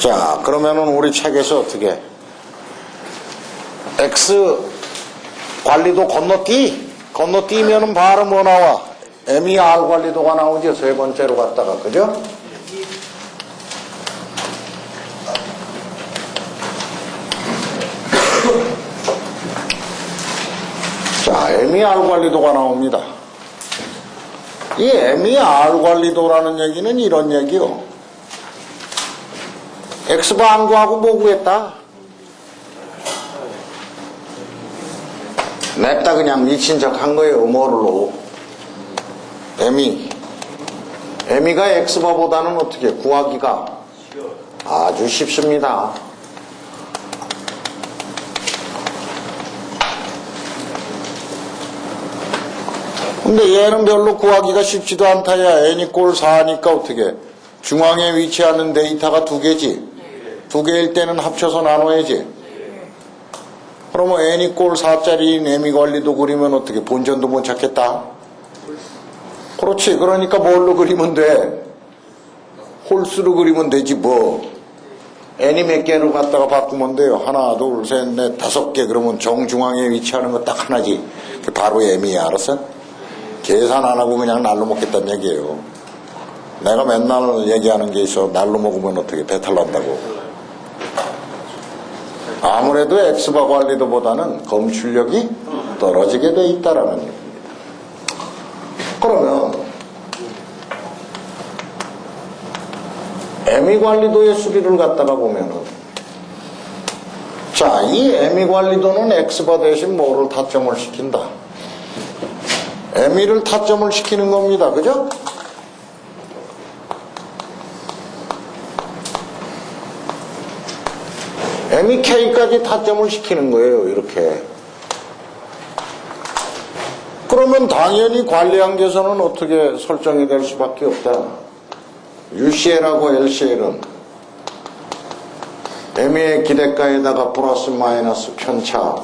자, 그러면은 우리 책에서 어떻게 X 관리도 건너뛰면은 바로 뭐 나와? MER 관리도가 나오죠. 세 번째로 갔다가, 그죠? 자, MER 관리도가 나옵니다. 이 MER 관리도라는 얘기는 이런 얘기요. X바 안 구하고 뭐 구했다? 냅다 그냥 미친 척 한 거예요. 뭐로? ME가 X바보다는 어떻게 구하기가 아주 쉽습니다. 근데 얘는 별로 구하기가 쉽지도 않다야. n이 꼴 4니까 어떻게 중앙에 위치하는 데이터가 두 개지. 두 개일 때는 합쳐서 나눠야지. 그러면 n이 꼴 4짜리인 MER 관리도 그리면 어떻게 본전도 못 찾겠다? 그렇지. 그러니까 뭘로 그리면 돼? 홀수로 그리면 되지 뭐. n이 몇 개로 갖다가 바꾸면 돼요? 하나, 둘, 셋, 넷, 5개. 그러면 정중앙에 위치하는 거 딱 하나지. 바로 MER. 알았어? 계산 안 하고 그냥 날로 먹겠다는 얘기예요. 내가 맨날 얘기하는 게 있어. 날로 먹으면 어떻게 배탈 난다고. 아무래도 X바 관리도보다는 검출력이 떨어지게 돼 있다라는 얘기입니다. 그러면 MER 관리도의 수리를 갖다가 보면은, 자, 이 MER 관리도는 X바 대신 뭐를 타점을 시킨다? MER를 타점을 시키는 겁니다. 그죠? MEK까지 타점을 시키는 거예요. 이렇게. 그러면 당연히 관리한계선은 어떻게 설정이 될 수밖에 없다. UCL하고 LCL은 ME의 기대가에다가 플러스 마이너스 편차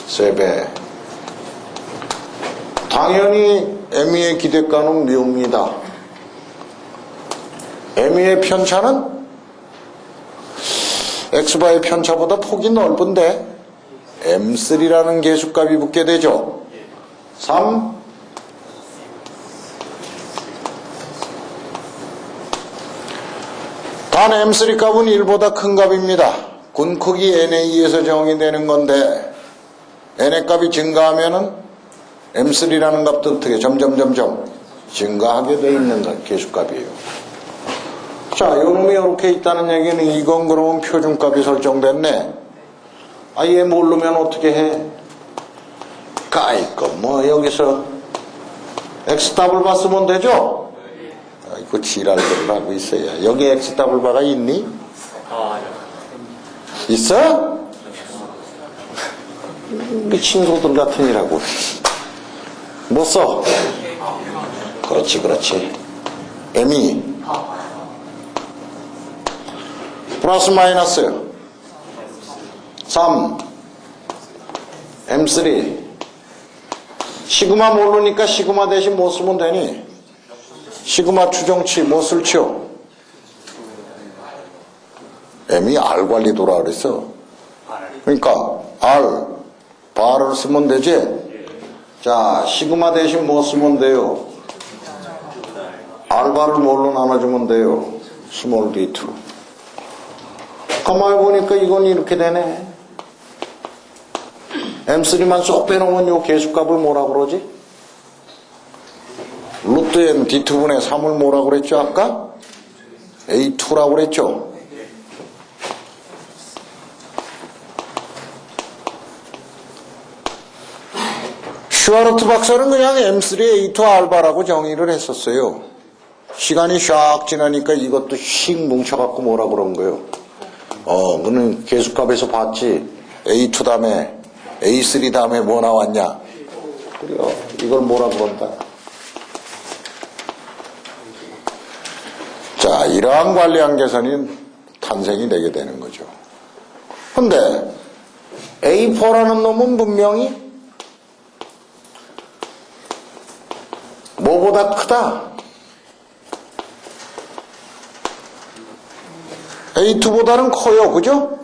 세배. 당연히 ME의 기대가는 묘입니다. ME의 편차는 X바의 편차보다 폭이 넓은데 M3라는 계수값이 붙게 되죠. 3 단 M3 값은 1보다 큰 값입니다. 군 크기 NA에서 정의되는 건데 NA 값이 증가하면은 M3라는 값도 어떻게 점점 증가하게 돼 있는 계수값이에요. 자, 요놈이 이렇게 있다는 얘기는 이건 그러면 표준값이 설정됐네. 아, 얘 모르면 어떻게 해? 까이거 뭐 여기서 X더블바 쓰면 되죠? 아이고 지랄들을 하고 있어야. 여기 X더블바가 있니? 있어? 미친 소들 같으니라고. 뭐 써? 그렇지. MER 플러스 마이너스 3 M3 시그마 모르니까 시그마 대신 뭐 쓰면 되니? 시그마 추정치 뭐 쓸지요? MER 관리도라 그랬어. 그러니까 R 바를 쓰면 되지. 자, 시그마 대신 뭐 쓰면 돼요? R 바를 뭘로 나눠주면 돼요? 스몰 d2. 가만히 보니까 이건 이렇게 되네. M3만 쏙 빼놓으면 요 계수값을 뭐라 그러지? 루트 n d2분의 3을 뭐라 그랬죠 아까? A2라고 그랬죠? 슈아르트 박사는 그냥 M3 A2 알바라고 정의를 했었어요. 시간이 샥 지나니까 이것도 씩 뭉쳐갖고 뭐라 그런 거예요? 그는 계수값에서 봤지. A2 다음에 A3 다음에 뭐 나왔냐? 그래요. 이걸 뭐라 그런다? 자, 이러한 관리한계선이 탄생이 되게 되는 거죠. 근데 A4라는 놈은 분명히 뭐보다 크다? A2보다는 커요. 그죠?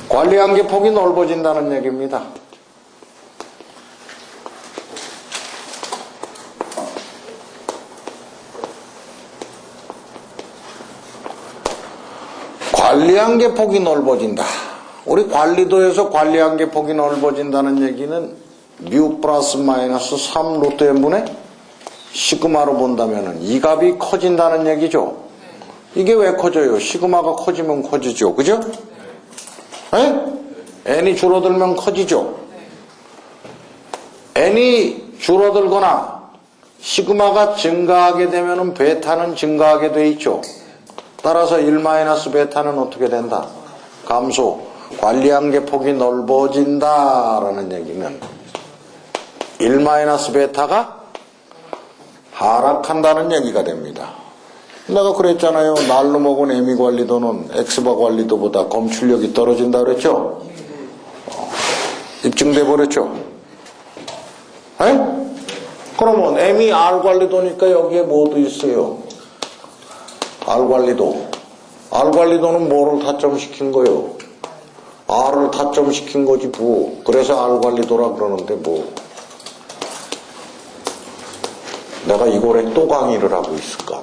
관리 한계폭이 넓어진다는 얘기입니다. 관리 한계폭이 넓어진다. 우리 관리도에서 관리 한계폭이 넓어진다는 얘기는 뮤 플러스 마이너스 3 루트 n분의 시그마로 본다면 이 값이 커진다는 얘기죠. 이게 왜 커져요? 시그마가 커지면 커지죠. 그죠? 에? n이 줄어들면 커지죠. n이 줄어들거나 시그마가 증가하게 되면 베타는 증가하게 돼 있죠. 따라서 1 마이너스 베타는 어떻게 된다? 감소. 관리 한계폭이 넓어진다라는 얘기는 1 마이너스 베타가 하락한다는 얘기가 됩니다. 내가 그랬잖아요. 날로 먹은 에미 관리도는 엑스바 관리도보다 검출력이 떨어진다 그랬죠? 입증돼 버렸죠? 에? 그러면 에미 R 관리도니까 여기에 뭐도 있어요? R 관리도. R 관리도는 뭐를 타점시킨 거예요? R을 타점시킨 거지 뭐. 그래서 R 관리도라 그러는데 뭐. 내가 이거에 또 강의를 하고 있을까?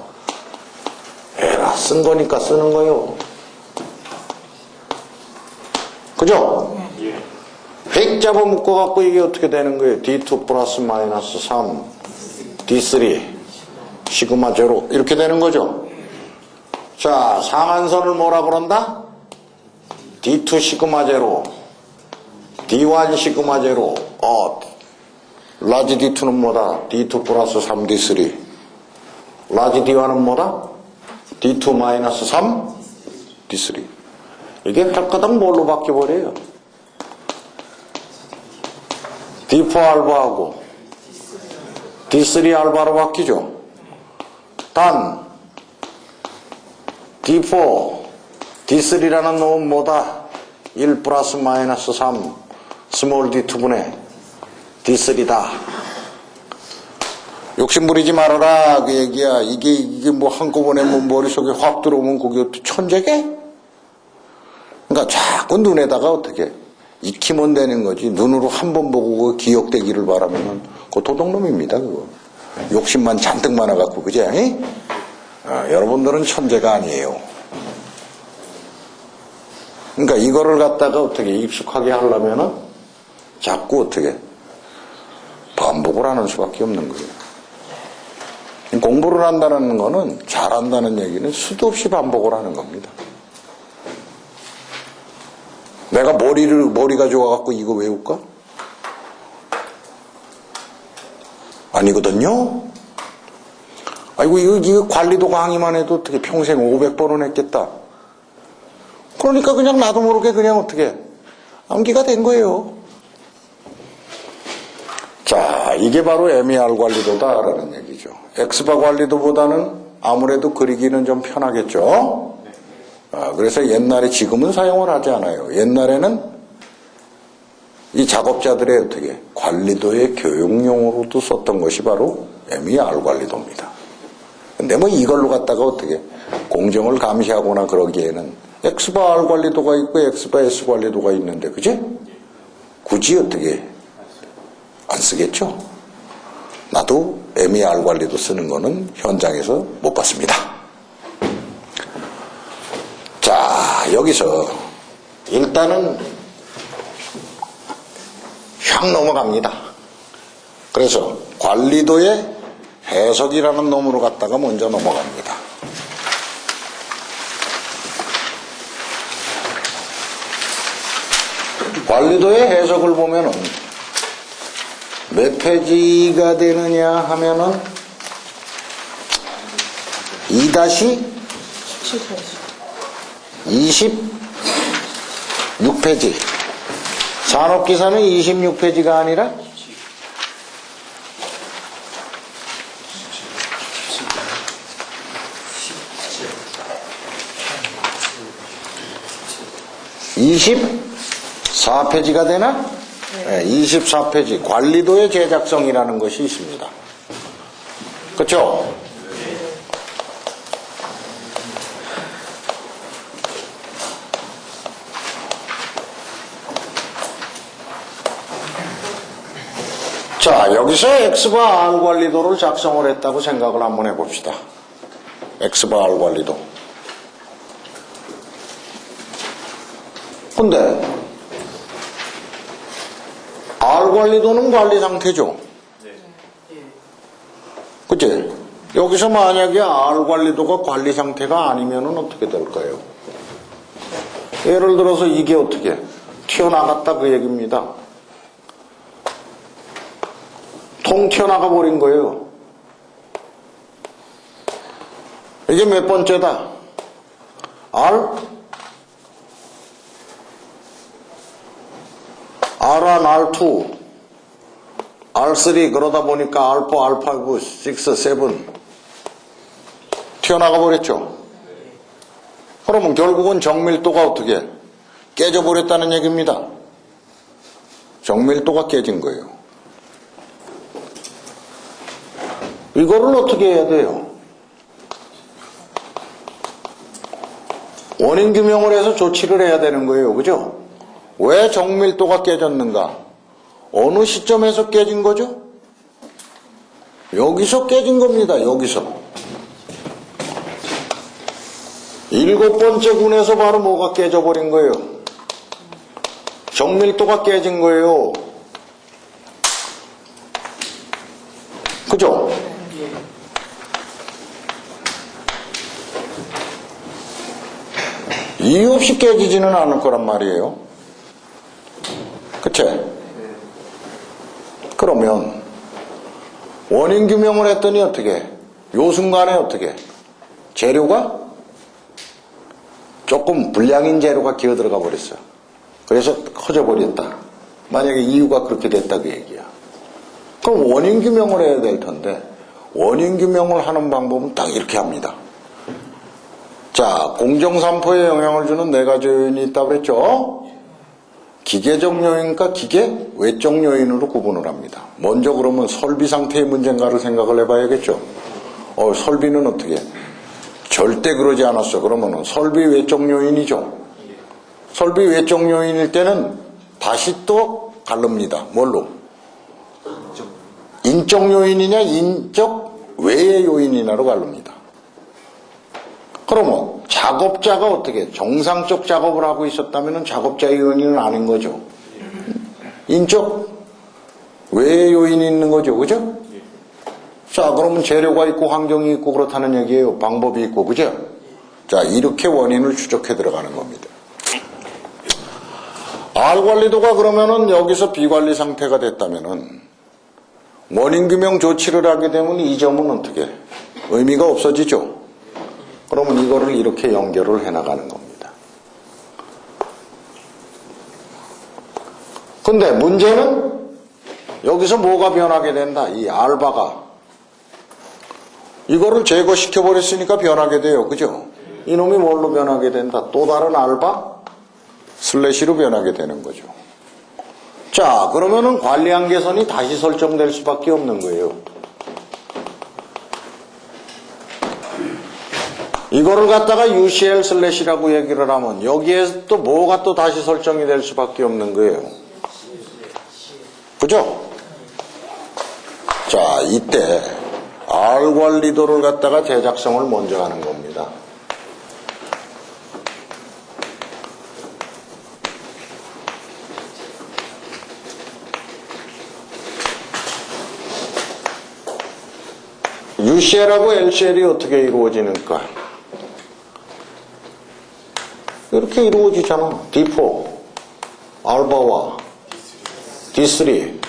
에라, 쓴 거니까 쓰는 거요. 그죠? 획 잡아 묶어갖고 이게 어떻게 되는 거예요? D2 플러스 마이너스 3, D3, 시그마 제로. 이렇게 되는 거죠? 자, 상한선을 뭐라 그런다? D2 시그마 제로, D1 시그마 제로. 라지 D2는 뭐다? D2 플러스 3 D3. 라지 D1은 뭐다? D2 마이너스 3 D3. 이게 발가닥 뭘로 바뀌어버려요? D4 알바하고 D3 알바로 바뀌죠. 단 D4, D3라는 놈은 뭐다? 1 플러스 마이너스 3 스몰 D2분의 D3다. 욕심 부리지 말아라 그 얘기야. 이게 뭐 한꺼번에 뭐 머릿속에 확 들어오면 그게 천재게? 그러니까 자꾸 눈에다가 어떻게 익히면 되는 거지. 눈으로 한 번 보고 그 기억되기를 바라면은 그거 도둑놈입니다. 그거. 욕심만 잔뜩 많아갖고 그죠? 여러분들은 천재가 아니에요. 그러니까 이거를 갖다가 어떻게 익숙하게 하려면은 자꾸 어떻게 반복을 하는 수밖에 없는 거예요. 공부를 한다는 거는 잘한다는 얘기는 수도 없이 반복을 하는 겁니다. 내가 머리가 좋아갖고 이거 외울까? 아니거든요? 아이고, 이거 관리도 강의만 해도 어떻게 평생 500번은 했겠다. 그러니까 그냥 나도 모르게 그냥 어떻게 암기가 된 거예요. 자, 이게 바로 MER 관리도다라는 얘기죠. 엑스바 관리도보다는 아무래도 그리기는 좀 편하겠죠. 그래서 옛날에 지금은 사용을 하지 않아요. 옛날에는 이 작업자들의 어떻게 관리도의 교육용으로도 썼던 것이 바로 MER 관리도입니다. 근데 뭐 이걸로 갖다가 어떻게 공정을 감시하거나 그러기에는 엑스바 R 관리도가 있고 엑스바 S 관리도가 있는데 그지? 굳이 어떻게 안 쓰겠죠? 나도 MER 관리도 쓰는 거는 현장에서 못 봤습니다. 자, 여기서 일단은 확 넘어갑니다. 그래서 관리도의 해석이라는 놈으로 갔다가 먼저 넘어갑니다. 관리도의 해석을 보면은 몇 페이지가 되느냐 하면은 2-26페이지. 산업기사는 26페이지가 아니라 24페이지가 되나? 네, 24페이지 관리도의 제작성이라는 것이 있습니다. 그렇죠? 자, 여기서 X바 R 관리도를 작성을 했다고 생각을 한번 해봅시다. X바 R 관리도. 근데 R 관리도는 관리 상태죠. 그치? 여기서 만약에 R 관리도가 관리 상태가 아니면은 어떻게 될까요? 예를 들어서 이게 어떻게 튀어나갔다 그 얘기입니다. 통 튀어나가 버린 거예요. 이게 몇 번째다? R1, R2, R3 그러다 보니까 R4, R5, 6, 7 튀어나가 버렸죠. 그러면 결국은 정밀도가 어떻게 깨져버렸다는 얘기입니다. 정밀도가 깨진 거예요. 이거를 어떻게 해야 돼요? 원인 규명을 해서 조치를 해야 되는 거예요. 그죠? 왜 정밀도가 깨졌는가? 어느 시점에서 깨진 거죠? 여기서 깨진 겁니다. 여기서. 7번째 군에서 바로 뭐가 깨져버린 거예요? 정밀도가 깨진 거예요. 그죠? 이유 없이 깨지지는 않을 거란 말이에요. 그치? 그러면 원인 규명을 했더니 어떻게? 요 순간에 어떻게? 재료가 조금 불량인 재료가 기어 들어가 버렸어요. 그래서 커져 버렸다. 만약에 이유가 그렇게 됐다 그 얘기야. 그럼 원인 규명을 해야 될 텐데 원인 규명을 하는 방법은 딱 이렇게 합니다. 자, 공정산포에 영향을 주는 4가지 요인이 있다고 그랬죠? 기계적 요인과 기계 외적 요인으로 구분을 합니다. 먼저 그러면 설비 상태의 문제인가를 생각을 해봐야겠죠. 설비는 어떻게? 절대 그러지 않았어. 그러면 설비 외적 요인이죠. 설비 외적 요인일 때는 다시 또 갈릅니다. 뭘로? 인적 요인이냐 인적 외의 요인이냐로 갈릅니다. 그러면 작업자가 어떻게 정상적 작업을 하고 있었다면 작업자의 요인은 아닌 거죠. 인적 외의 요인이 있는 거죠. 그죠? 자, 그러면 재료가 있고 환경이 있고 그렇다는 얘기예요. 방법이 있고. 그죠? 자, 이렇게 원인을 추적해 들어가는 겁니다. R 관리도가 그러면은 여기서 비관리 상태가 됐다면은 원인 규명 조치를 하게 되면 이 점은 어떻게 의미가 없어지죠. 그러면 이거를 이렇게 연결을 해나가는 겁니다. 근데 문제는 여기서 뭐가 변하게 된다. 이 알바가 이거를 제거시켜 버렸으니까 변하게 돼요. 그죠? 이놈이 뭘로 변하게 된다. 또 다른 알바 슬래시로 변하게 되는 거죠. 자, 그러면은 관리한 개선이 다시 설정될 수밖에 없는 거예요. 이거를 갖다가 UCL 슬래시라고 얘기를 하면 여기에 또 뭐가 또 다시 설정이 될 수밖에 없는 거예요. 그죠? 자, 이때 R 관리도를 갖다가 제작성을 먼저 하는 겁니다. UCL하고 LCL이 어떻게 이루어지는가? 이렇게 이루어지잖아. D4, 알바와 D3,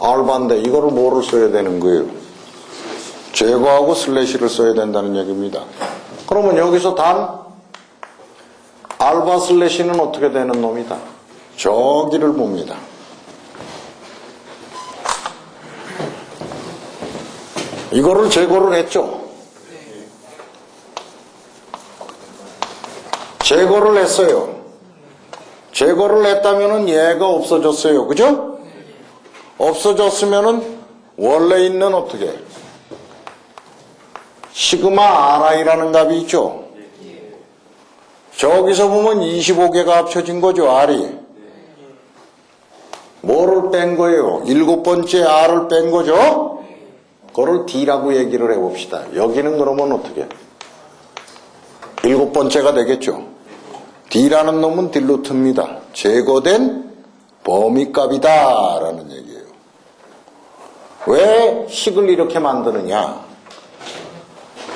알바인데 이거를 뭐를 써야 되는 거예요? 제거하고 슬래시를 써야 된다는 얘기입니다. 그러면 여기서 단 알바 슬래시는 어떻게 되는 놈이다? 저기를 봅니다. 이거를 제거를 했죠. 제거를 했어요. 제거를 했다면은 얘가 없어졌어요. 그죠? 없어졌으면은 원래 있는 어떻게? 시그마 RI라는 값이 있죠. 저기서 보면 25개가 합쳐진 거죠. R이. 뭐를 뺀 거예요? 7번째 R을 뺀 거죠? 그거를 D라고 얘기를 해봅시다. 여기는 그러면 어떻게? 7번째가 되겠죠. D라는 놈은 딜루트입니다. 제거된 범위값이다 라는 얘기예요. 왜 식을 이렇게 만드느냐?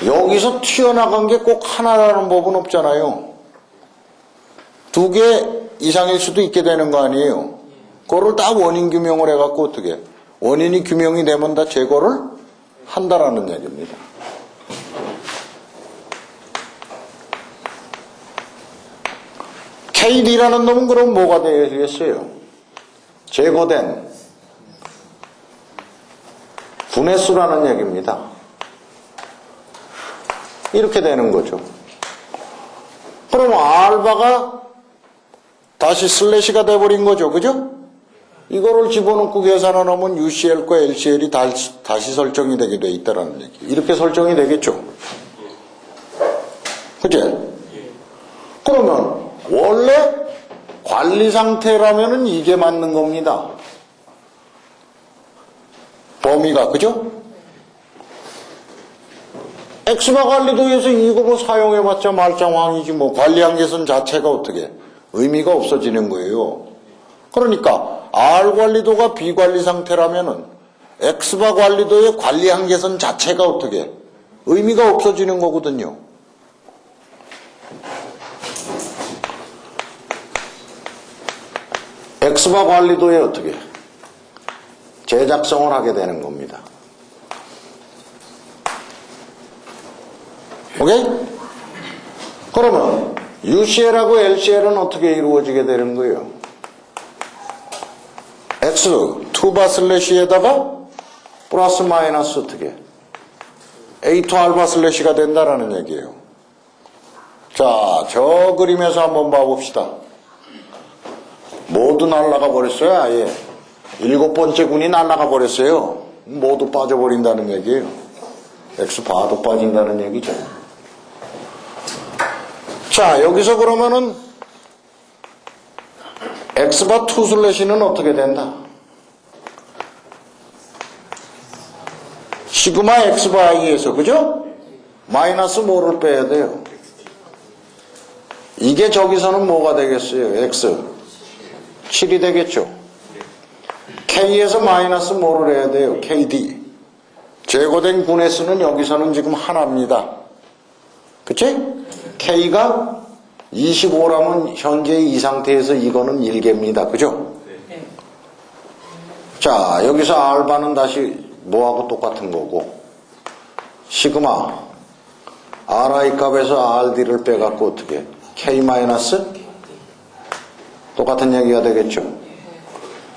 여기서 튀어나간 게 꼭 하나라는 법은 없잖아요. 2개 이상일 수도 있게 되는 거 아니에요. 그거를 다 원인 규명을 해갖고 어떻게? 원인이 규명이 되면 다 제거를 한다라는 얘기입니다. KD라는 놈은 그럼 뭐가 되겠어요? 제거된 분의 수라는 얘기입니다. 이렇게 되는 거죠. 그럼 알바가 다시 슬래시가 돼버린 거죠. 그죠? 이거를 집어넣고 계산을 하면 UCL과 LCL이 다시 설정이 되게 돼 있다라는 얘기. 이렇게 설정이 되겠죠. 그죠? 그러면 원래 관리 상태라면은 이게 맞는 겁니다. 범위가, 그죠? 엑스바 관리도에서 이거 뭐 사용해봤자 말짱황이지 뭐 관리한계선 자체가 어떻게 의미가 없어지는 거예요. 그러니까 R 관리도가 B 관리 상태라면은 엑스바 관리도의 관리한계선 자체가 어떻게 의미가 없어지는 거거든요. 엑스바 관리도에 어떻게 제작성을 하게 되는 겁니다. 오케이? 그러면 UCL하고 LCL은 어떻게 이루어지게 되는 거예요? X 2바 슬래시에다가 플러스 마이너스 어떻게 A2 알파 슬래시가 된다라는 얘기예요. 자, 저 그림에서 한번 봐봅시다. 모두 날아가 버렸어요. 아예 7번째 군이 날아가 버렸어요. 모두 빠져버린다는 얘기예요. X 바도 빠진다는 얘기죠. 자, 여기서 그러면은 X바 2 슬래시는 어떻게 된다? 시그마 X바 I에서, 그죠? 마이너스 뭐를 빼야 돼요? 이게 저기서는 뭐가 되겠어요? X 7이 되겠죠? K에서 마이너스 뭐를 해야 돼요? KD. 제거된 군의 수는 여기서는 지금 하나입니다. 그치? K가 25라면 현재 이 상태에서 이거는 1개입니다. 그죠? 네. 자, 여기서 알바는 다시 뭐하고 똑같은 거고 시그마 RI 값에서 RD를 빼갖고 어떻게 K 마이너스 똑같은 얘기가 되겠죠.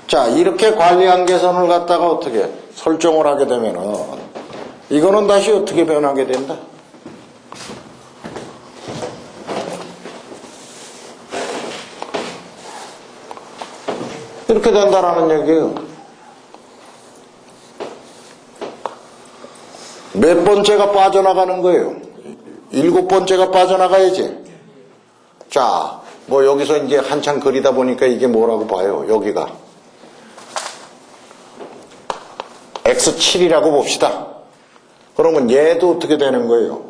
자, 이렇게 관리한계선을 갖다가 어떻게 설정을 하게 되면은 이거는 다시 어떻게 변하게 된다? 이렇게 된다라는 얘기예요. 몇 번째가 빠져나가는 거예요? 7번째가 빠져나가야지. 자, 뭐 여기서 이제 한참 그리다 보니까 이게 뭐라고 봐요? 여기가 X7이라고 봅시다. 그러면 얘도 어떻게 되는 거예요?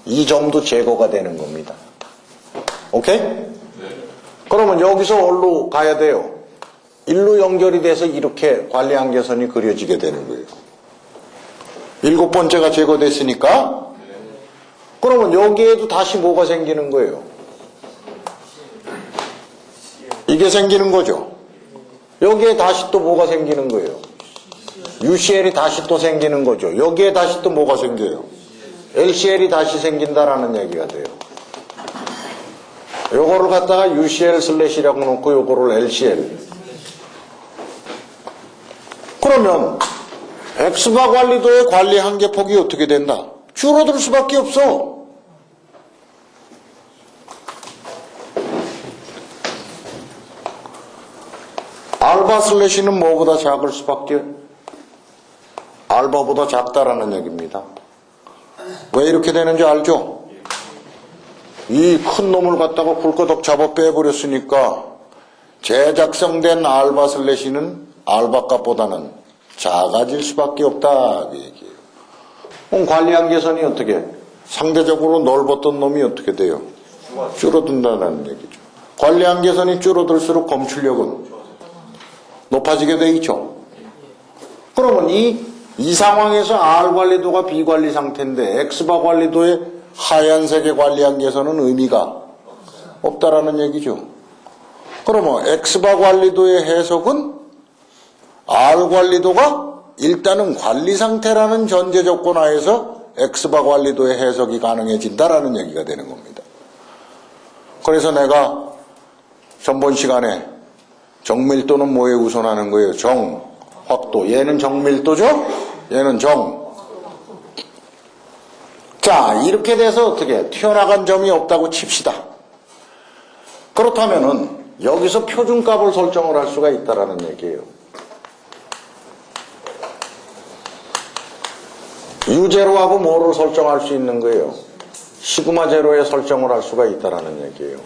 이 점도 제거가 되는 겁니다. 오케이? 그러면 여기서 어디로 가야 돼요? 일로 연결이 돼서 이렇게 관리한계선이 그려지게 되는 거예요. 7번째가 제거됐으니까 그러면 여기에도 다시 뭐가 생기는 거예요? 이게 생기는 거죠. 여기에 다시 또 뭐가 생기는 거예요? UCL이 다시 또 생기는 거죠. 여기에 다시 또 뭐가 생겨요? LCL이 다시 생긴다라는 얘기가 돼요. 요거를 갖다가 UCL 슬래시라고 놓고 요거를 LCL. 그러면 X바 관리도의 관리 한계폭이 어떻게 된다? 줄어들 수밖에 없어. 알바 슬래시는 뭐보다 작을 수밖에 알바보다 작다라는 얘기입니다. 왜 이렇게 되는지 알죠? 이 큰 놈을 갖다가 굴거덕 잡아 빼버렸으니까 재작성된 알바 슬래시는 알바값보다는 작아질 수밖에 없다 그 얘기예요. 그럼 관리한계선이 어떻게 상대적으로 넓었던 놈이 어떻게 돼요? 줄어든다는 얘기죠. 관리한계선이 줄어들수록 검출력은 높아지게 돼 있죠. 그러면 이 상황에서 R 관리도가 B 관리 상태인데 X바 관리도의 하얀색의 관리한계선은 의미가 없다라는 얘기죠. 그러면 X바 관리도의 해석은 R 관리도가 일단은 관리 상태라는 전제 조건 하에서 X바 관리도의 해석이 가능해진다라는 얘기가 되는 겁니다. 그래서 내가 전번 시간에 정밀도는 뭐에 우선하는 거예요? 정, 확도. 얘는 정밀도죠? 얘는 정. 자, 이렇게 돼서 어떻게 튀어나간 점이 없다고 칩시다. 그렇다면은 여기서 표준값을 설정을 할 수가 있다라는 얘기예요. U0하고 뭐를 설정할 수 있는 거예요? 시그마 제로에 설정을 할 수가 있다라는 얘기예요.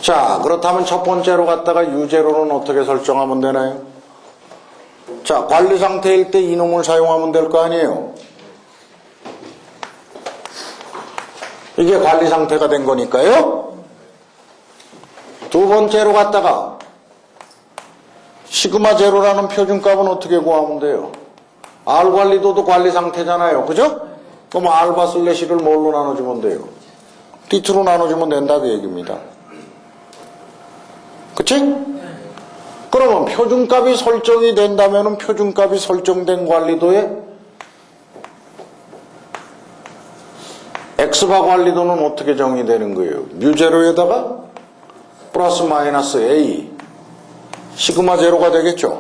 자, 그렇다면 첫 번째로 갖다가 U0는 어떻게 설정하면 되나요? 자, 관리 상태일 때 이놈을 사용하면 될 거 아니에요? 이게 관리 상태가 된 거니까요. 두 번째로 갖다가 시그마 제로라는 표준값은 어떻게 구하면 돼요? R 관리도도 관리 상태잖아요. 그죠? 그럼 알바 슬래시를 뭘로 나눠주면 돼요? D2로 나눠주면 된다 그 얘기입니다. 그치? 그러면 표준값이 설정이 된다면 표준값이 설정된 관리도에 X바 관리도는 어떻게 정의되는 거예요? U0에다가 플러스 마이너스 A 시그마 제로가 되겠죠?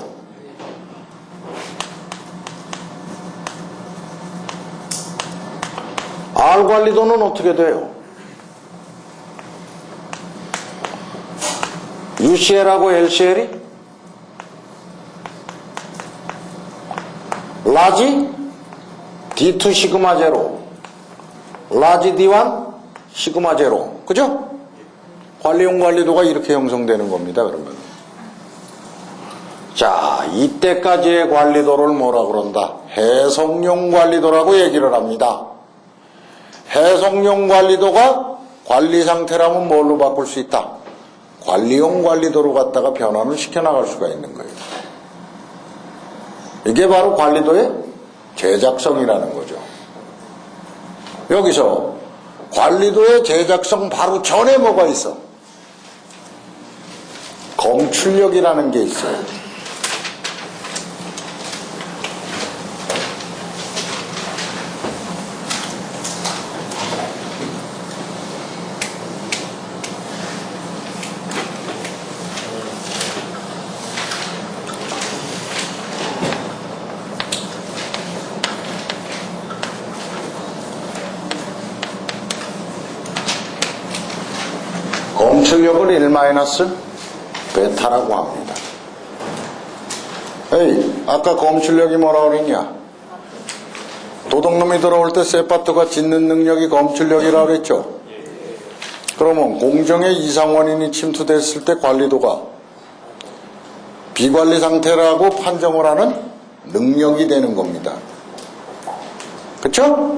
R 관리도는 어떻게 돼요? UCL하고 LCL이 라지 D2 시그마 제로 라지 D1 시그마 제로 그죠? 관리용 관리도가 이렇게 형성되는 겁니다. 그러면 자, 이때까지의 관리도를 뭐라 그런다? 해석용 관리도라고 얘기를 합니다. 해석용 관리도가 관리 상태라면 뭘로 바꿀 수 있다? 관리용 관리도로 갖다가 변환을 시켜나갈 수가 있는 거예요. 이게 바로 관리도의 제작성이라는 거죠. 여기서 관리도의 제작성 바로 전에 뭐가 있어? 검출력이라는 게 있어요. 검출력을 1-베타라고 합니다. 에이, 아까 검출력이 뭐라 그랬냐? 도둑놈이 들어올 때 세파토가 짖는 능력이 검출력이라고 그랬죠? 그러면 공정의 이상 원인이 침투됐을 때 관리도가 비관리 상태라고 판정을 하는 능력이 되는 겁니다. 그쵸?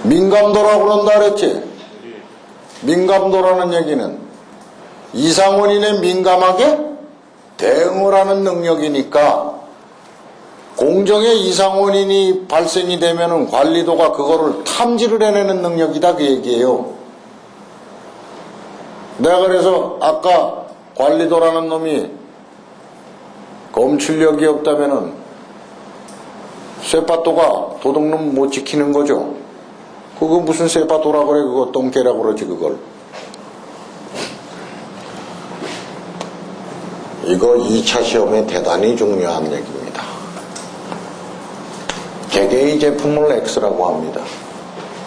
민감도라고 그런다 그랬지? 민감도라는 얘기는 이상원인에 민감하게 대응을 하는 능력이니까 공정의 이상원인이 발생이 되면은 관리도가 그거를 탐지를 해내는 능력이다 그 얘기예요. 내가 그래서 아까 관리도라는 놈이 검출력이 없다면은 쇠파도가 도둑놈 못 지키는 거죠. 그거 무슨 세파도라 그래? 그거 똥개라 그러지 그걸. 이거 2차 시험에 대단히 중요한 얘기입니다. 개개의 제품을 X라고 합니다.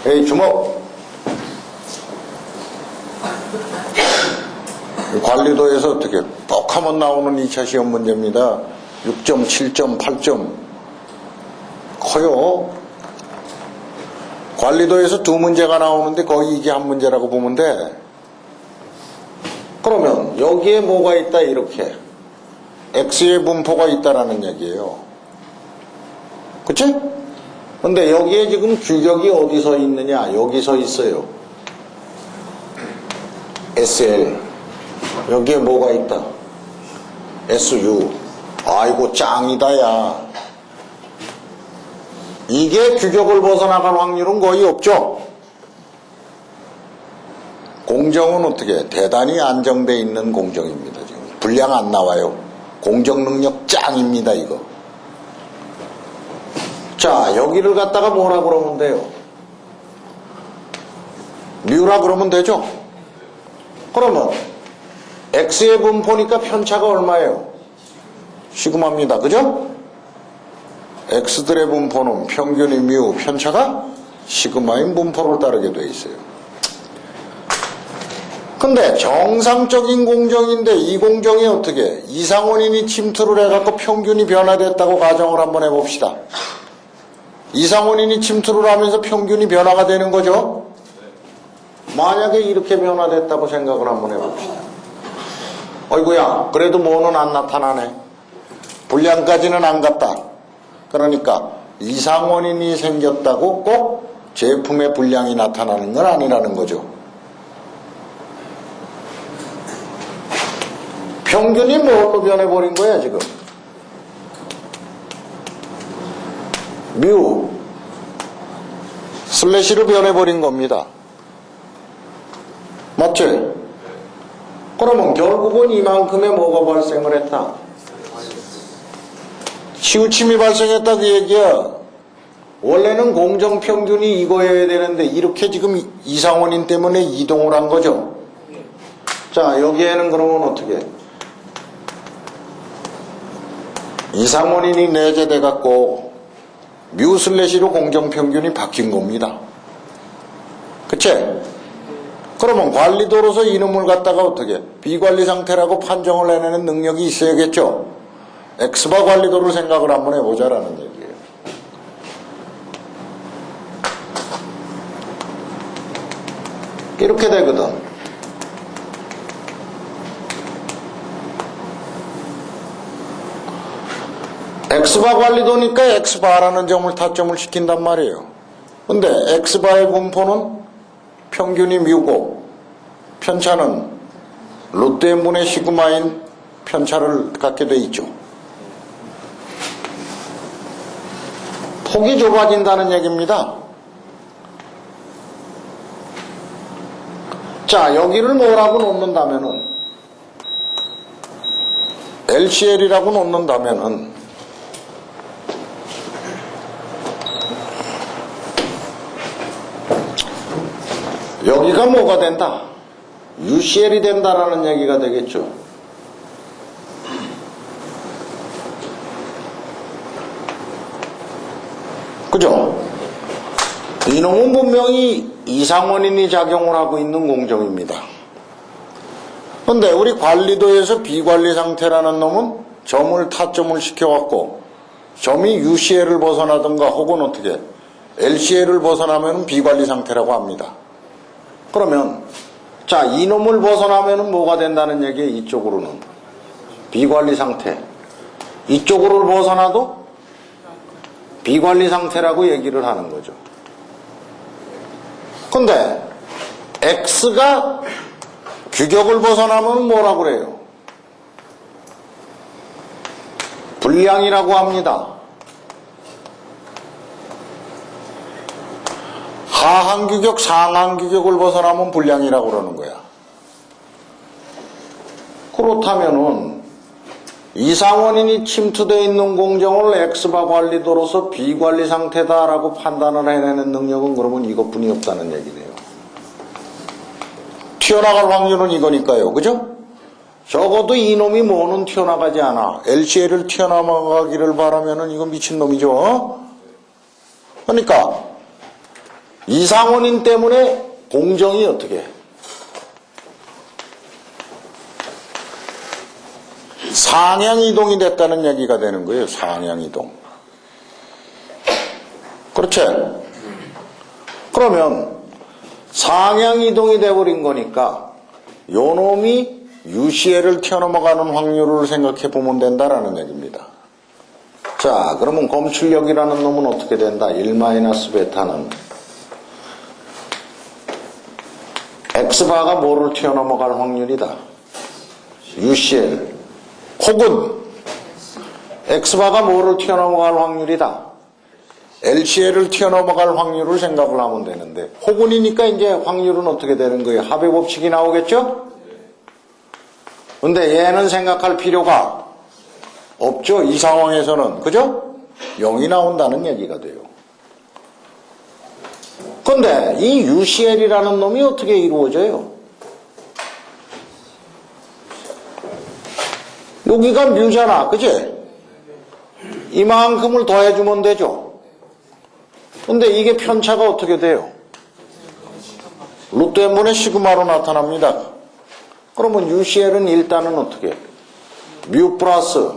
에이 주먹. 관리도에서 어떻게 뻑하면 나오는 2차 시험 문제입니다. 6점, 7점, 8점 커요. 관리도에서 두 문제가 나오는데 거의 이게 한 문제라고 보면 돼. 여기에 뭐가 있다 이렇게 x의 분포가 있다라는 얘기예요. 그치? 근데 여기에 지금 규격이 어디서 있느냐? 여기서 있어요. SL. 여기에 뭐가 있다? SU. 아이고 짱이다 야. 이게 규격을 벗어나갈 확률은 거의 없죠. 공정은 어떻게? 대단히 안정돼 있는 공정입니다. 지금 분량 안 나와요. 공정 능력 짱입니다 이거. 자, 여기를 갖다가 뭐라 그러면 돼요? 뮤라 그러면 되죠? 그러면 x의 분포니까 편차가 얼마예요? 시그마입니다. 그죠? x들의 분포는 평균이 뮤, 편차가 시그마인 분포를 따르게 돼 있어요. 근데 정상적인 공정인데 이 공정이 어떻게 이상원인이 침투를 해갖고 평균이 변화됐다고 가정을 한번 해봅시다. 이상원인이 침투를 하면서 평균이 변화가 되는 거죠. 만약에 이렇게 변화됐다고 생각을 한번 해봅시다. 어이구야 그래도 뭐는 안 나타나네. 분량까지는 안 갔다. 그러니까 이상원인이 생겼다고 꼭 제품의 분량이 나타나는 건 아니라는 거죠. 평균이 뭘로 변해버린 거야 지금? 뮤 슬래시로 변해버린 겁니다. 맞지? 그러면 결국은 이만큼의 뭐가 발생을 했다? 치우침이 발생했다 그 얘기야. 원래는 공정평균이 이거여야 되는데 이렇게 지금 이상원인 때문에 이동을 한 거죠. 자, 여기에는 그러면 어떻게? 이상원인이 내재돼 갖고 뮤 슬래시로 공정평균이 바뀐 겁니다. 그치? 그러면 관리도로서 이놈을 갖다가 어떻게 비관리 상태라고 판정을 해내는 능력이 있어야겠죠. X바 관리도를 생각을 한번 해보자라는 얘기예요. 이렇게 되거든. X바 관리도니까 X바라는 점을 타점을 시킨단 말이에요. 근데 X바의 분포는 평균이 뮤고 편차는 롯데의 문의 시그마인 편차를 갖게 돼 있죠. 폭이 좁아진다는 얘기입니다. 자, 여기를 뭐라고 놓는다면은 LCL이라고 놓는다면은 여기가 뭐가 된다? UCL이 된다라는 얘기가 되겠죠. 그죠? 이놈은 분명히 이상원인이 작용을 하고 있는 공정입니다. 근데 우리 관리도에서 비관리 상태라는 놈은 점을 타점을 시켜갖고 점이 UCL을 벗어나든가 혹은 어떻게 LCL을 벗어나면 비관리 상태라고 합니다. 그러면 자, 이놈을 벗어나면 뭐가 된다는 얘기예요. 이쪽으로는 비관리 상태, 이쪽으로 벗어나도 비관리 상태라고 얘기를 하는 거죠. 근데 X가 규격을 벗어나면 뭐라고 그래요? 불량이라고 합니다. 하한 규격, 상한 규격을 벗어나면 불량이라고 그러는 거야. 그렇다면은 이상원인이 침투되어 있는 공정을 X바 관리도로서 비관리 상태다라고 판단을 해내는 능력은 그러면 이것뿐이 없다는 얘기네요. 튀어나갈 확률은 이거니까요. 그죠? 적어도 이놈이 뭐는 튀어나가지 않아. LCL을 튀어나가기를 바라면은 이건 미친놈이죠. 그러니까 이상원인 때문에 공정이 어떻게 해? 상향 이동이 됐다는 얘기가 되는 거예요. 상향 이동. 그렇지? 그러면 상향 이동이 돼버린 거니까 요 놈이 UCL을 튀어넘어가는 확률을 생각해 보면 된다라는 얘기입니다. 자, 그러면 검출력이라는 놈은 어떻게 된다? 1-베타는 X바가 뭐를 튀어넘어갈 확률이다? UCL 혹은 X바가 뭐를 튀어넘어갈 확률이다? LCL을 튀어넘어갈 확률을 생각을 하면 되는데 혹은이니까 이제 확률은 어떻게 되는 거예요? 합의 법칙이 나오겠죠? 근데 얘는 생각할 필요가 없죠. 이 상황에서는. 그죠? 0이 나온다는 얘기가 돼요. 근데 이 UCL이라는 놈이 어떻게 이루어져요? 여기가 뮤잖아. 그지? 이만큼을 더해주면 되죠. 근데 이게 편차가 어떻게 돼요? 루트 n분의 시그마로 나타납니다. 그러면 UCL은 일단은 어떻게? 뮤 플러스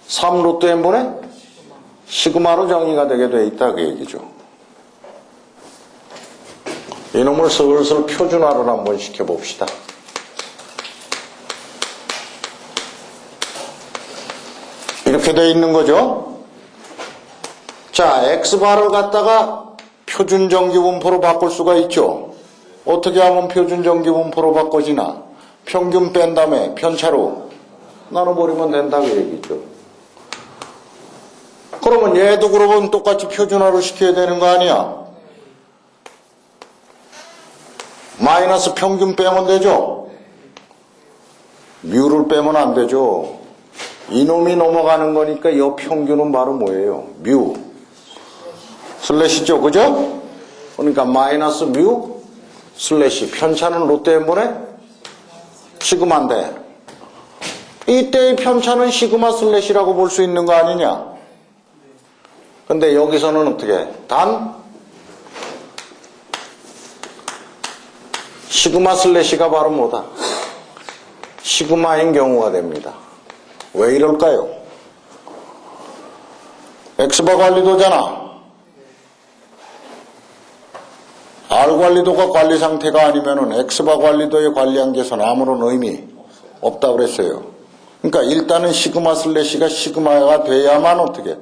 3 루트 n분의 시그마로 정의가 되게 돼 있다 그 얘기죠. 이놈을 슬슬 표준화를 한번 시켜봅시다. 이렇게 돼 있는 거죠. 자, X바를 갖다가 표준정기분포로 바꿀 수가 있죠. 어떻게 하면 표준정기분포로 바꿔지나? 평균 뺀 다음에 편차로 나눠버리면 된다고 얘기죠. 그러면 얘도 그러면 똑같이 표준화로 시켜야 되는 거 아니야? 마이너스 평균 빼면 되죠? 뮤를 빼면 안 되죠. 이놈이 넘어가는 거니까 이 평균은 바로 뭐예요? 뮤 슬래시죠, 그죠? 그러니까 마이너스 뮤 슬래시 편차는 루트 n분의 시그마인데 이때의 편차는 시그마 슬래시라고 볼 수 있는 거 아니냐? 근데 여기서는 어떻게? 단 시그마 슬래시가 바로 뭐다? 시그마인 경우가 됩니다. 왜 이럴까요? X바 관리도잖아. R 관리도가 관리 상태가 아니면은 X바 관리도의 관리한계선 아무런 의미 없다고 그랬어요. 그러니까 일단은 시그마 슬래시가 시그마가 돼야만 어떻게?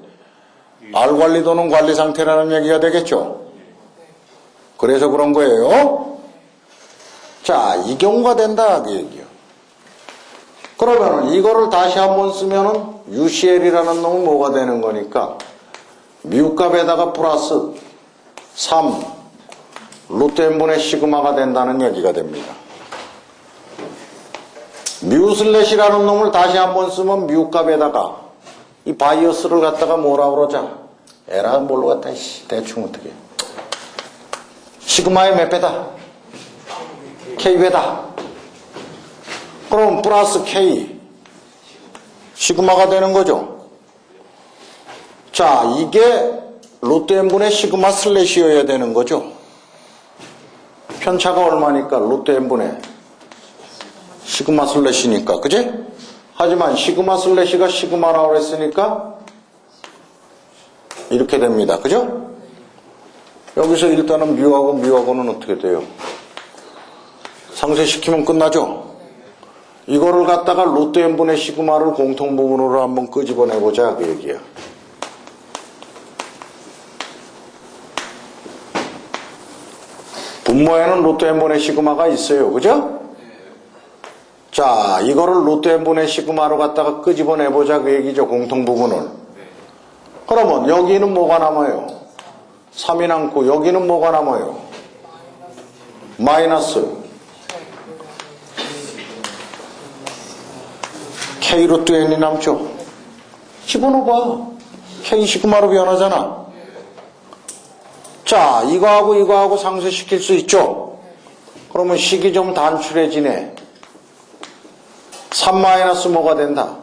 R 관리도는 관리 상태라는 얘기가 되겠죠. 그래서 그런 거예요. 자, 이 경우가 된다 그 얘기요. 그러면은 이거를 다시 한번 쓰면은 UCL이라는 놈은 뭐가 되는 거니까 뮤값에다가 플러스 3 루트 n분의 시그마가 된다는 얘기가 됩니다. 뮤 슬래시라는 놈을 다시 한번 쓰면 뮤값에다가 이 바이어스를 갖다가 뭐라 그러자? 에라 뭘로 갖다 대충 어떻게 시그마의 몇 배다? K배다. 그럼 플러스 K 시그마가 되는 거죠. 자, 이게 루트 n분의 시그마 슬래시여야 되는 거죠. 편차가 얼마니까? 루트 n분의 시그마 슬래시니까, 그지? 하지만 시그마 슬래시가 시그마라고 했으니까 이렇게 됩니다. 그죠? 여기서 일단은 뮤하고 뮤하고는 어떻게 돼요? 상쇄시키면 끝나죠? 이거를 갖다가 루트 n분의 시그마를 공통부분으로 한번 끄집어내보자 그 얘기야. 분모에는 루트 n분의 시그마가 있어요. 그죠? 자, 이거를 루트 n분의 시그마로 갖다가 끄집어내보자 그 얘기죠. 공통부분을. 그러면 여기는 뭐가 남아요? 3이 남고 여기는 뭐가 남아요? 마이너스 K 루트 n이 남죠. 집어넣어봐. K 시그마로 변하잖아. 자, 이거하고 상쇄시킬 수 있죠. 그러면 식이 좀 단출해지네. 3 마이너스 뭐가 된다?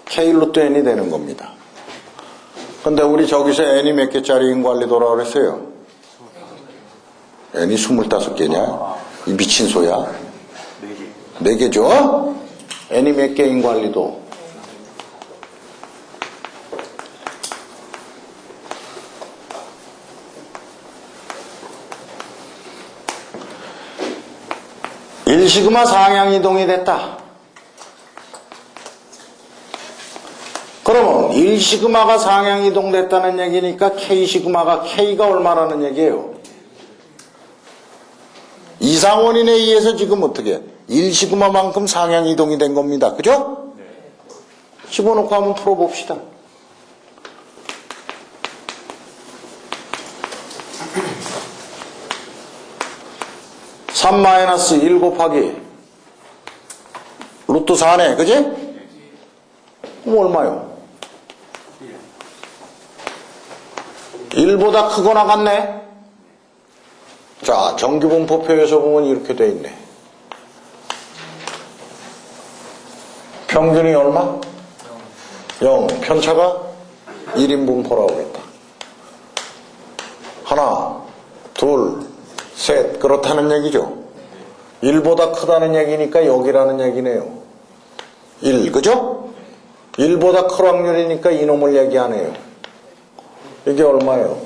K 루트 n이 되는 겁니다. 근데 우리 저기서 n이 몇 개짜리 인관리도라고 그랬어요? n이 25개냐? 이 미친 소야? 4개죠? n이 몇 개 인관리도? 1시그마 상향 이동이 됐다. 그러면 1시그마가 상향 이동됐다는 얘기니까 K시그마가 K가 얼마라는 얘기예요? 이상원인에 의해서 지금 어떻게 1시그마만큼 상향 이동이 된 겁니다. 그죠? 집어넣고 한번 풀어봅시다. 3-1 곱하기 루트 4네, 그지? 그럼 얼마요? 1보다 크거나 같네? 자, 정규분포표에서 보면 이렇게 돼 있네. 평균이 얼마? 0. 편차가 1인분포라고 했다. 하나, 둘, 셋. 그렇다는 얘기죠. 1보다 크다는 얘기니까 여기라는 얘기네요. 1, 그죠? 1보다 클 확률이니까 이놈을 얘기 안 해요. 이게 얼마예요?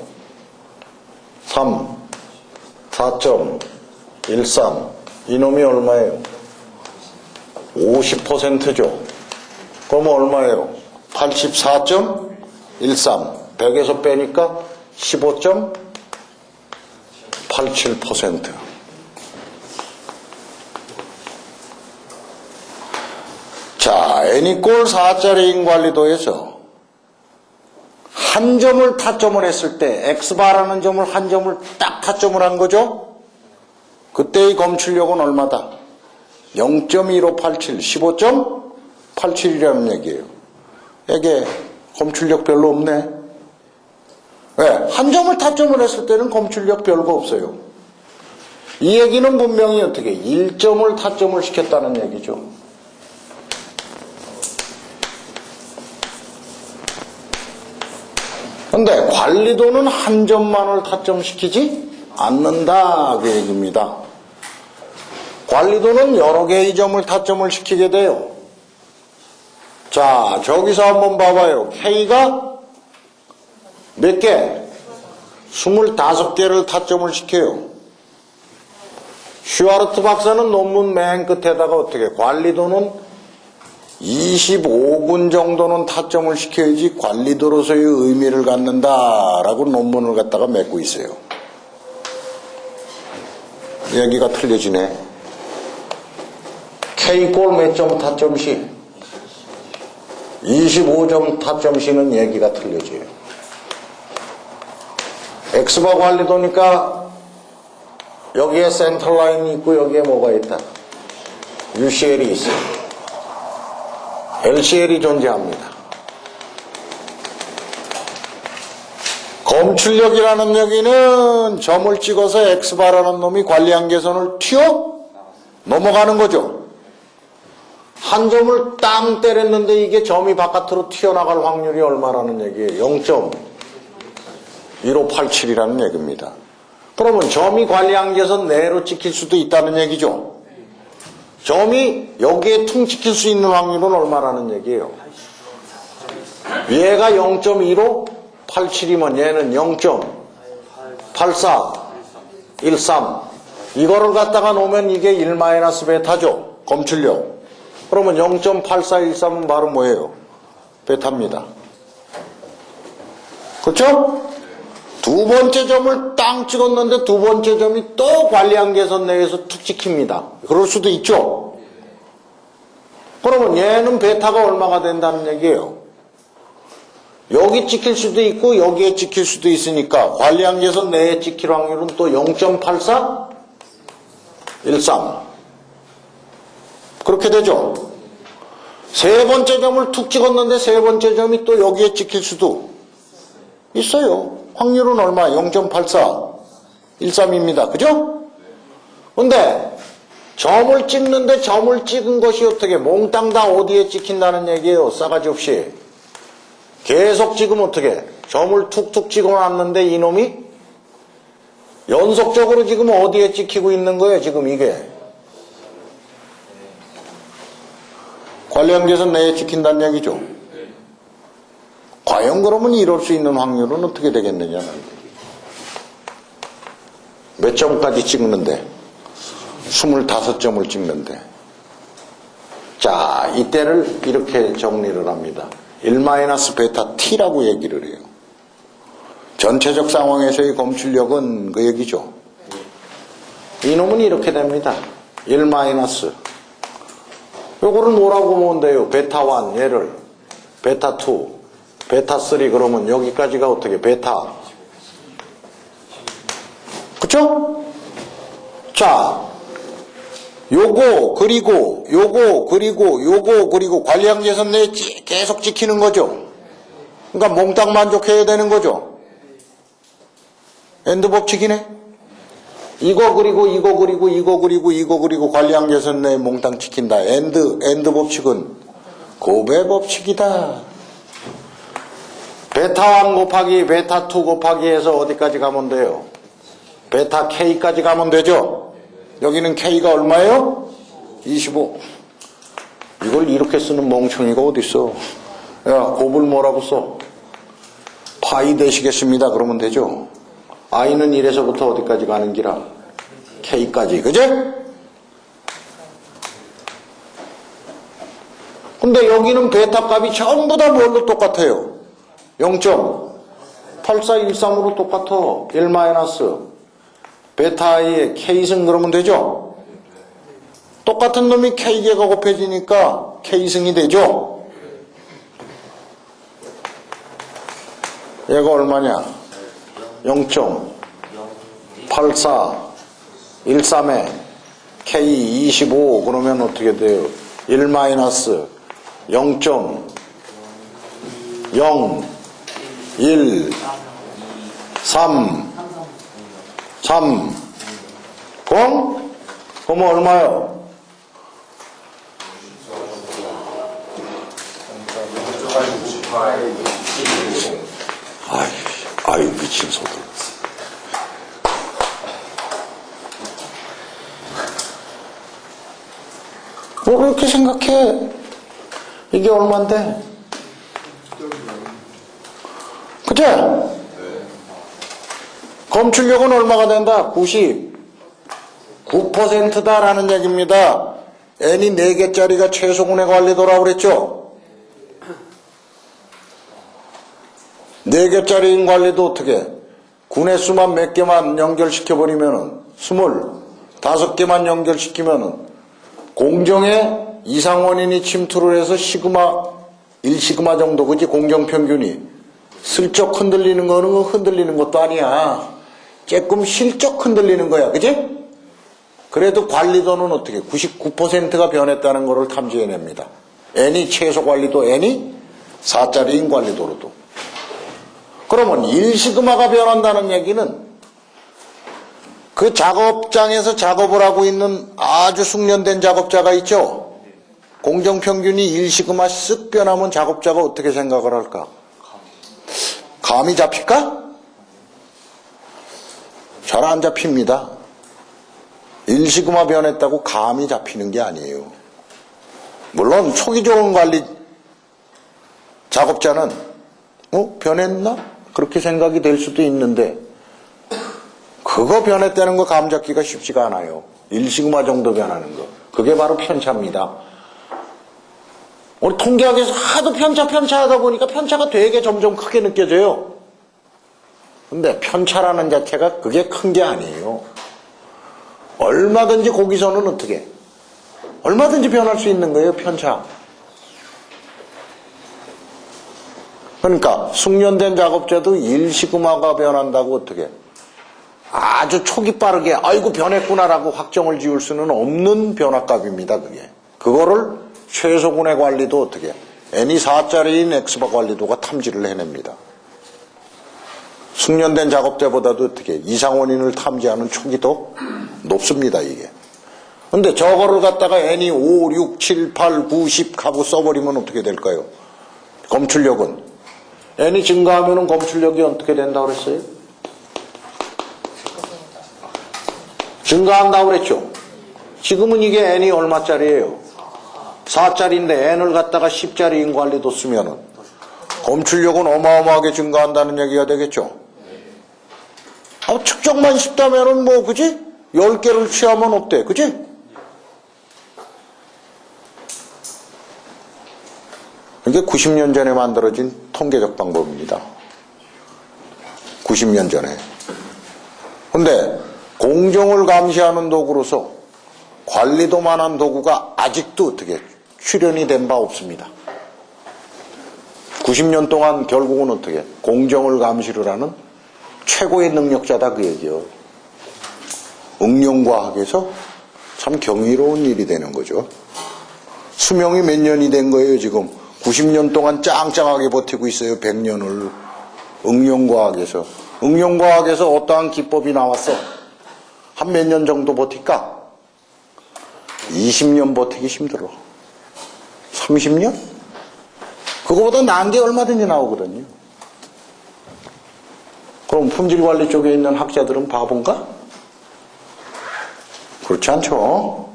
3, 4.13. 이놈이 얼마예요? 50%죠. 그럼 얼마예요? 84.13. 100에서 빼니까 15.87%. 자, n이꼴 4짜리 인관리도에서 한 점을 타점을 했을 때 x바라는 점을 한 점을 딱 타점을 한 거죠? 그때의 검출력은 얼마다? 0.1587, 15.87이라는 얘기예요. 이게 검출력 별로 없네. 왜? 한 점을 타점을 했을 때는 검출력 별거 없어요. 이 얘기는 분명히 어떻게 1점을 타점을 시켰다는 얘기죠. 근데 관리도는 한 점만을 타점시키지 않는다 그 얘기입니다. 관리도는 여러 개의 점을 타점을 시키게 돼요. 자, 저기서 한번 봐봐요. K가 몇 개? 25개를 타점을 시켜요. 슈와르트 박사는 논문 맨 끝에다가 어떻게 관리도는 25군 정도는 타점을 시켜야지 관리도로서의 의미를 갖는다라고 논문을 갖다가 맺고 있어요. 얘기가 틀려지네. K꼴 몇 점 타점시? 25점 타점시는 얘기가 틀려져요. X바 관리도니까 여기에 센터라인이 있고 여기에 뭐가 있다? UCL이 있어요. LCL이 존재합니다. 검출력이라는 여기는 점을 찍어서 X바라는 놈이 관리한계선을 튀어 넘어가는 거죠. 한 점을 땅 때렸는데 이게 점이 바깥으로 튀어나갈 확률이 얼마라는 얘기예요? 0.1587이라는 얘기입니다. 그러면 점이 관리한계선 내로 찍힐 수도 있다는 얘기죠. 점이 여기에 퉁 찍힐 수 있는 확률은 얼마라는 얘기예요? 얘가 0.1587이면 얘는 0.8413 이거를 갖다가 놓으면 이게 1-베타죠. 검출력. 그러면 0.8413은 바로 뭐예요? 베타입니다. 그렇죠? 두 번째 점을 땅 찍었는데 두 번째 점이 또 관리한계선 내에서 툭 찍힙니다. 그럴 수도 있죠. 그러면 얘는 베타가 얼마가 된다는 얘기예요? 여기 찍힐 수도 있고 여기에 찍힐 수도 있으니까 관리한계선 내에 찍힐 확률은 또 0.8413 그렇게 되죠. 세 번째 점을 툭 찍었는데 세 번째 점이 또 여기에 찍힐 수도 있어요. 확률은 얼마? 0.8413입니다. 그죠? 근데 점을 찍는데 점을 찍은 것이 어떻게 몽땅 다 어디에 찍힌다는 얘기예요? 싸가지 없이. 계속 지금 어떻게 점을 툭툭 찍어놨는데 이놈이 연속적으로 지금 어디에 찍히고 있는 거예요? 지금 이게. 관리한계선 내에 찍힌다는 얘기죠. 과연 그러면 이럴 수 있는 확률은 어떻게 되겠느냐. 몇 점까지 찍는데 25점을 찍는데. 자, 이때를 이렇게 정리를 합니다. 1-베타 t라고 얘기를 해요. 전체적 상황에서의 검출력은 그 얘기죠. 이놈은 이렇게 됩니다. 1 마이너스. 요거를 뭐라고 보면 돼요? 베타 1 얘를 베타 2, 베타 3 그러면 여기까지가 어떻게 베타. 그쵸? 자, 요거 그리고 요거 그리고 요거 그리고 관리항제선 내에 계속 지키는 거죠. 그러니까 몽땅 만족해야 되는 거죠. 엔드 법칙이네. 이거 그리고 이거 그리고 이거 그리고 이거 그리고 관리항제선 내에 몽땅 지킨다. 엔드 법칙은 고배 법칙이다. 베타 1 곱하기 베타 2 곱하기 해서 어디까지 가면 돼요? 베타 K까지 가면 되죠. 여기는 K가 얼마예요? 25. 이걸 이렇게 쓰는 멍청이가 어딨어. 야, 곱을 뭐라고 써? 파이 되시겠습니다. 그러면 되죠. I는 1에서부터 어디까지 가는 기라? K까지. 그제? 근데 여기는 베타 값이 전부 다 뭘로 똑같아요? 0.8413으로 똑같아. 1 마이너스. 베타의 K승 그러면 되죠? 똑같은 놈이 K개가 곱해지니까 K승이 되죠? 얘가 얼마냐? 0.8413에 K 25 그러면 어떻게 돼요? 1 마이너스 0.0 1 3 3 0? 그러면 얼마요? 아이 미친 소리. 뭐 그렇게 생각해. 이게 얼만데? 그치? 검출력은 얼마가 된다? 99%다라는 얘기입니다. N이 4개짜리가 최소군의 관리도라고 그랬죠? 4개짜리인 관리도 어떻게? 군의 수만 몇 개만 연결시켜버리면은 25개만 연결시키면은 공정의 이상 원인이 침투를 해서 시그마 1시그마 정도 그지? 공정평균이 슬쩍 흔들리는 거는 흔들리는 것도 아니야. 조금 실적 흔들리는 거야. 그지? 그래도 관리도는 어떻게 99%가 변했다는 것을 탐지해냅니다. N이 최소 관리도 N이 4짜리인 관리도로도. 그러면 1시그마가 변한다는 얘기는 그 작업장에서 작업을 하고 있는 아주 숙련된 작업자가 있죠. 공정평균이 1시그마 쓱 변하면 작업자가 어떻게 생각을 할까? 감이 잡힐까? 잘 안 잡힙니다. 1시그마 변했다고 감이 잡히는 게 아니에요. 물론 초기 좋은 관리 작업자는 변했나? 그렇게 생각이 될 수도 있는데 그거 변했다는 거 감 잡기가 쉽지가 않아요. 1시그마 정도 변하는 거. 그게 바로 편차입니다. 우리 통계학에서 하도 편차 하다 보니까 편차가 되게 점점 크게 느껴져요. 근데 편차라는 자체가 그게 큰 게 아니에요. 얼마든지 거기서는 어떻게? 얼마든지 변할 수 있는 거예요, 편차. 그러니까 숙련된 작업자도 1시그마가 변한다고 어떻게? 아주 초기 빠르게 아이고 변했구나라고 확정을 지을 수는 없는 변화값입니다. 그게. 그거를 최소군의 관리도 어떻게? N이 4짜리인 X바 관리도가 탐지를 해냅니다. 숙련된 작업자보다도 어떻게 이상 원인을 탐지하는 촉이 더 높습니다. 이게. 근데 저거를 갖다가 N이 5, 6, 7, 8, 9, 10 하고 써버리면 어떻게 될까요? 검출력은 N이 증가하면 검출력이 어떻게 된다고 그랬어요? 증가한다고 그랬죠. 지금은 이게 N이 얼마짜리예요? 4짜리인데 N을 갖다가 10짜리인 관리도 쓰면은 검출력은 어마어마하게 증가한다는 얘기가 되겠죠. 측정만 쉽다면은 그지? 10개를 취하면 어때? 그치? 이게 90년 전에 만들어진 통계적 방법입니다. 90년 전에. 근데 공정을 감시하는 도구로서 관리도만한 도구가 아직도 어떻게 출현이 된 바 없습니다. 90년 동안 결국은 어떻게 공정을 감시를 하는 최고의 능력자다 그 얘기요. 응용과학에서 참 경이로운 일이 되는 거죠. 수명이 몇 년이 된 거예요 지금. 90년 동안 짱짱하게 버티고 있어요. 100년을. 응용과학에서. 응용과학에서 어떠한 기법이 나왔어? 한 몇 년 정도 버틸까? 20년 버티기 힘들어. 30년? 그거보다 나은 게 얼마든지 나오거든요. 그럼 품질관리 쪽에 있는 학자들은 바본가? 그렇지 않죠.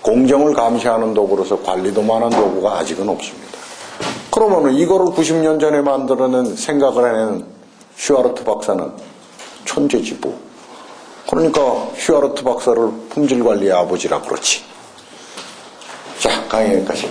공정을 감시하는 도구로서 관리도만한 도구가 아직은 없습니다. 그러면 이거를 90년 전에 만들어낸 생각을 해낸 슈아르트 박사는 천재지 뭐. 그러니까 슈아르트 박사를 품질관리의 아버지라 그렇지. 자, 강의 여기까지.